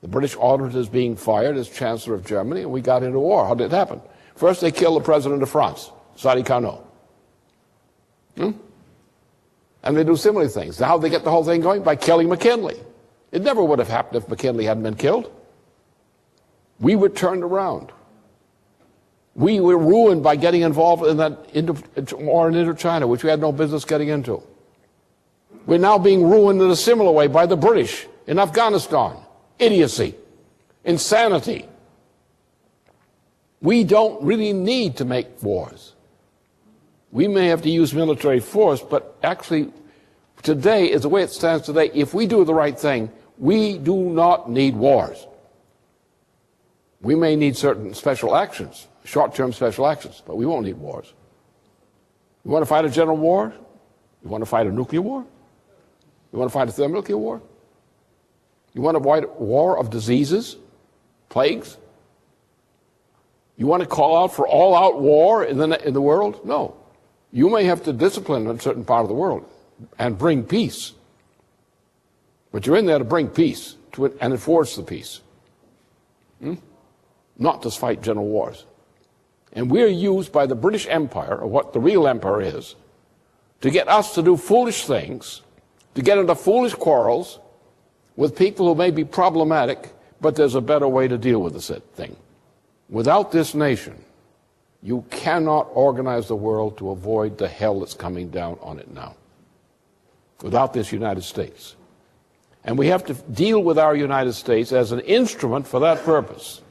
The British auditors being fired as Chancellor of Germany, and we got into war. How did it happen? First, they killed the President of France, Sadi Carnot. And they do similar things. How did they get the whole thing going? By killing McKinley. It never would have happened if McKinley hadn't been killed. We were turned around. We were ruined by getting involved in that war in Indochina, which we had no business getting into. We're now being ruined in a similar way by the British in Afghanistan. Idiocy. Insanity. We don't really need to make wars. We may have to use military force, but actually today, as the way it stands today, if we do the right thing, we do not need wars. We may need certain special actions, short-term special actions, but we won't need wars. You want to fight a general war? You want to fight a nuclear war? You want to fight a thermonuclear war? You want to fight a war of diseases, plagues? You want to call out for all-out war in the world? No. You may have to discipline a certain part of the world and bring peace. But you're in there to bring peace and enforce the peace. Not to fight general wars. And we're used by the British Empire, or what the real empire is, to get us to do foolish things, to get into foolish quarrels with people who may be problematic, but there's a better way to deal with this thing. Without this nation, you cannot organize the world to avoid the hell that's coming down on it now. Without this United States. And we have to deal with our United States as an instrument for that purpose.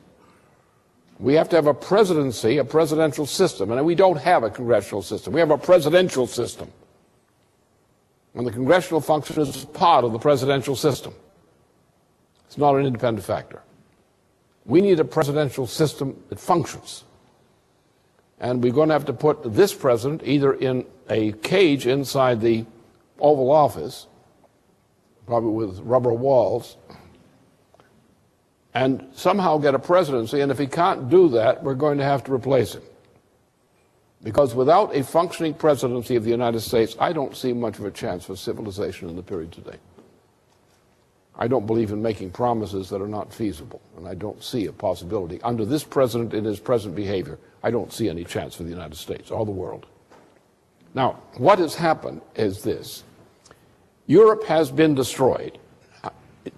We have to have a presidency, a presidential system, and we don't have a congressional system. We have a presidential system. And the congressional function is part of the presidential system. It's not an independent factor. We need a presidential system that functions. And we're going to have to put this president either in a cage inside the Oval Office, probably with rubber walls, and somehow get a presidency, and if he can't do that, we're going to have to replace him. Because without a functioning presidency of the United States, I don't see much of a chance for civilization in the period today. I don't believe in making promises that are not feasible, and I don't see a possibility. Under this president, in his present behavior, I don't see any chance for the United States or the world. Now, what has happened is this. Europe has been destroyed.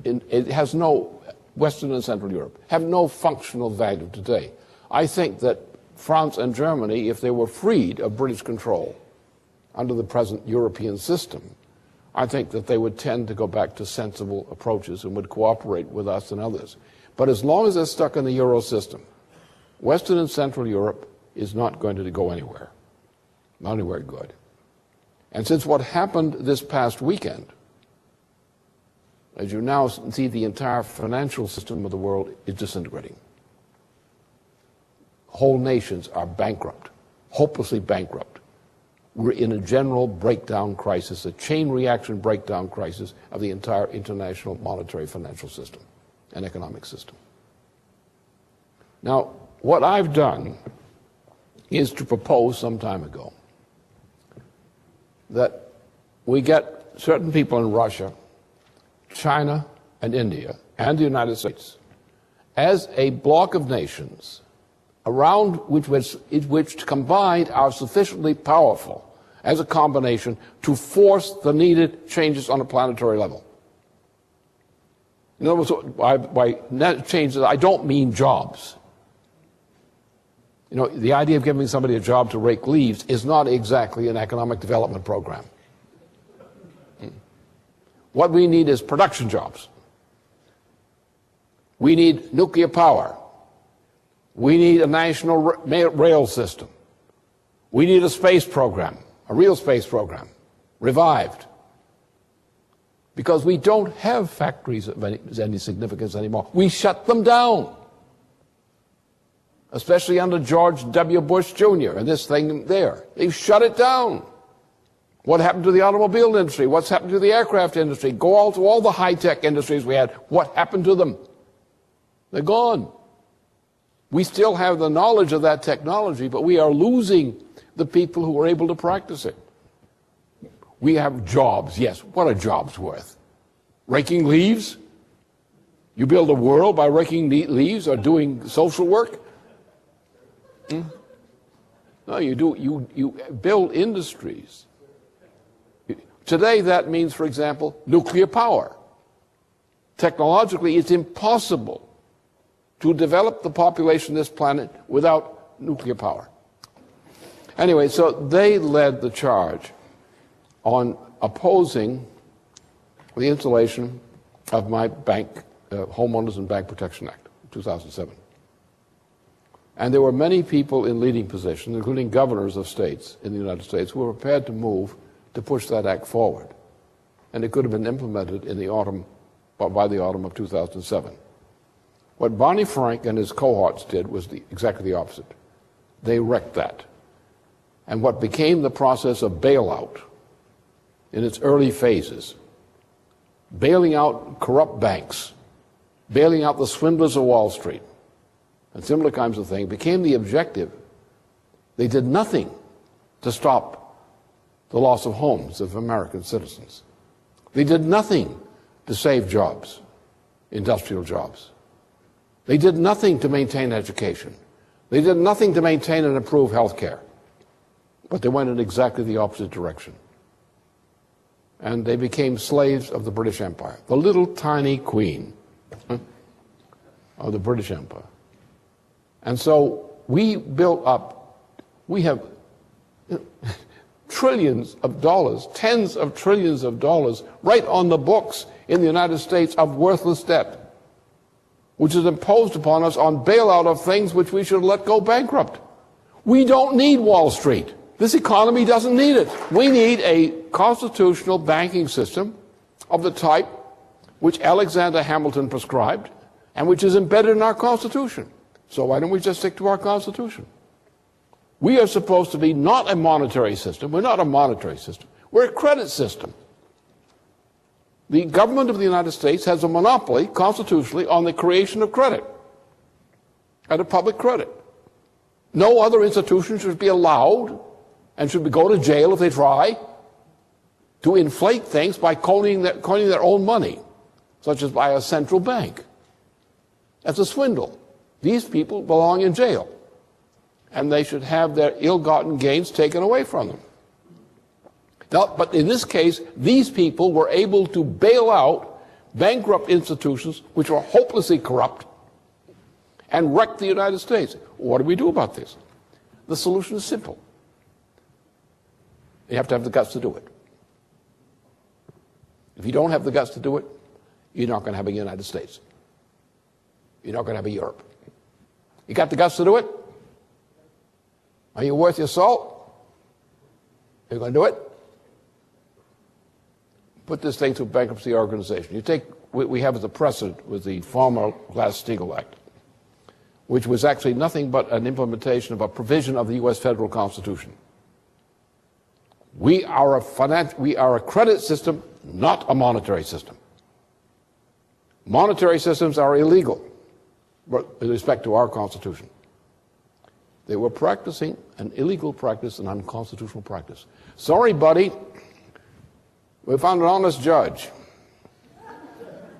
It has no, Western and Central Europe, have no functional value today. I think that France and Germany, if they were freed of British control under the present European system, I think that they would tend to go back to sensible approaches and would cooperate with us and others. But as long as they're stuck in the Euro system, Western and Central Europe is not going to go anywhere, not anywhere good. And since what happened this past weekend, as you now see, the entire financial system of the world is disintegrating. Whole nations are bankrupt, hopelessly bankrupt. We're in a general breakdown crisis, a chain reaction breakdown crisis of the entire international monetary financial system and economic system. Now, what I've done is to propose some time ago that we get certain people in Russia, China, and India, and the United States as a bloc of nations around which combined are sufficiently powerful as a combination to force the needed changes on a planetary level. In other words, by net changes, I don't mean jobs. You know, the idea of giving somebody a job to rake leaves is not exactly an economic development program. What we need is production jobs. We need nuclear power. We need a national rail system. We need a space program, a real space program, revived. Because we don't have factories of any significance anymore. We shut them down. Especially under George W. Bush Jr. and this thing there. They've shut it down. What happened to the automobile industry? What's happened to the aircraft industry? Go all to all the high-tech industries we had. What happened to them? They're gone. We still have the knowledge of that technology, but we are losing the people who are able to practice it. We have jobs, yes. What are jobs worth? Raking leaves? You build a world by raking leaves or doing social work? No, you build industries. Today that means, for example, nuclear power. Technologically, it's impossible to develop the population of this planet without nuclear power. Anyway, so they led the charge on opposing the installation of my Homeowners and Bank Protection Act, 2007. And there were many people in leading positions, including governors of states in the United States, who were prepared to move to push that act forward. And it could have been implemented in the autumn, by the autumn of 2007. What Barney Frank and his cohorts did was exactly the opposite. They wrecked that. And what became the process of bailout in its early phases, bailing out corrupt banks, bailing out the swindlers of Wall Street, and similar kinds of things, became the objective. They did nothing to stop the loss of homes of American citizens. They did nothing to save jobs, industrial jobs. They did nothing to maintain education. They did nothing to maintain and improve health care. But they went in exactly the opposite direction. And they became slaves of the British Empire, the little tiny queen of the British Empire. And so we built up, we have trillions of dollars, tens of trillions of dollars right on the books in the United States of worthless debt, which is imposed upon us on bailout of things which we should let go bankrupt. We don't need Wall Street. This economy doesn't need it. We need a constitutional banking system of the type which Alexander Hamilton prescribed and which is embedded in our Constitution. So why don't we just stick to our Constitution? We are supposed to be not a monetary system. We're not a monetary system. We're a credit system. The government of the United States has a monopoly, constitutionally, on the creation of credit and of public credit. No other institution should be allowed and should go to jail if they try to inflate things by coining their own money, such as by a central bank. That's a swindle. These people belong in jail, and they should have their ill-gotten gains taken away from them. Now, but in this case, these people were able to bail out bankrupt institutions which were hopelessly corrupt and wreck the United States. What do we do about this? The solution is simple. You have to have the guts to do it. If you don't have the guts to do it, you're not going to have a United States. You're not going to have a Europe. You got the guts to do it? Are you worth your salt? Are you going to do it? Put this thing through bankruptcy organization. You take what we have as a precedent with the former Glass-Steagall Act, which was actually nothing but an implementation of a provision of the U.S. federal Constitution. We are a credit system, not a monetary system. Monetary systems are illegal with respect to our Constitution. They were practicing an illegal practice, an unconstitutional practice. Sorry, buddy, we found an honest judge,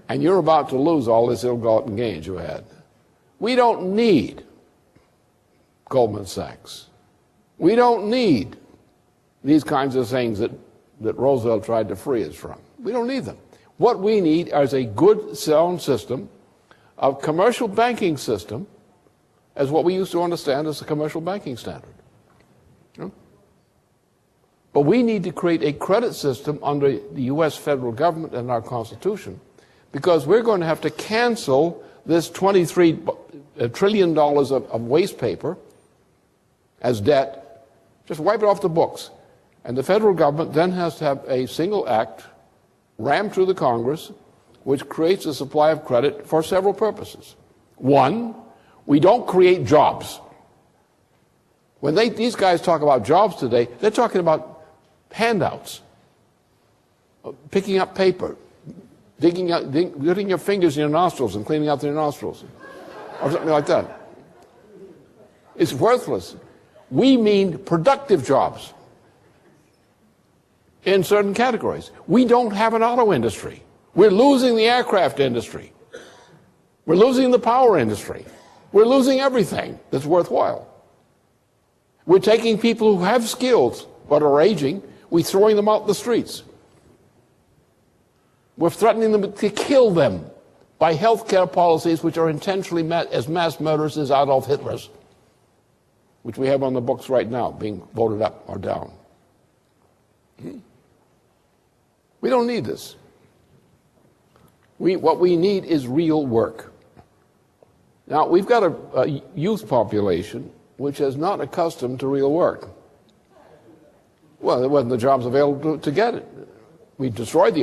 and you're about to lose all this ill-gotten gains you had. We don't need Goldman Sachs. We don't need these kinds of things that Roosevelt tried to free us from. We don't need them. What we need is a good, sound system of commercial banking system as what we used to understand as the commercial banking standard. But we need to create a credit system under the U.S. federal government and our Constitution, because we're going to have to cancel this $23 trillion of waste paper as debt, just wipe it off the books. And the federal government then has to have a single act rammed through the Congress which creates a supply of credit for several purposes. One, we don't create jobs. When these guys talk about jobs today, they're talking about handouts, picking up paper, getting your fingers in your nostrils and cleaning out your nostrils, or something like that. It's worthless. We mean productive jobs in certain categories. We don't have an auto industry. We're losing the aircraft industry. We're losing the power industry. We're losing everything that's worthwhile. We're taking people who have skills but are aging, we're throwing them out in the streets. We're threatening them to kill them by health care policies which are intentionally as mass murderous as Adolf Hitler's, which we have on the books right now being voted up or down. We don't need this. What we need is real work. Now, we've got a youth population which is not accustomed to real work. Well, there wasn't the jobs available to get it. We destroyed the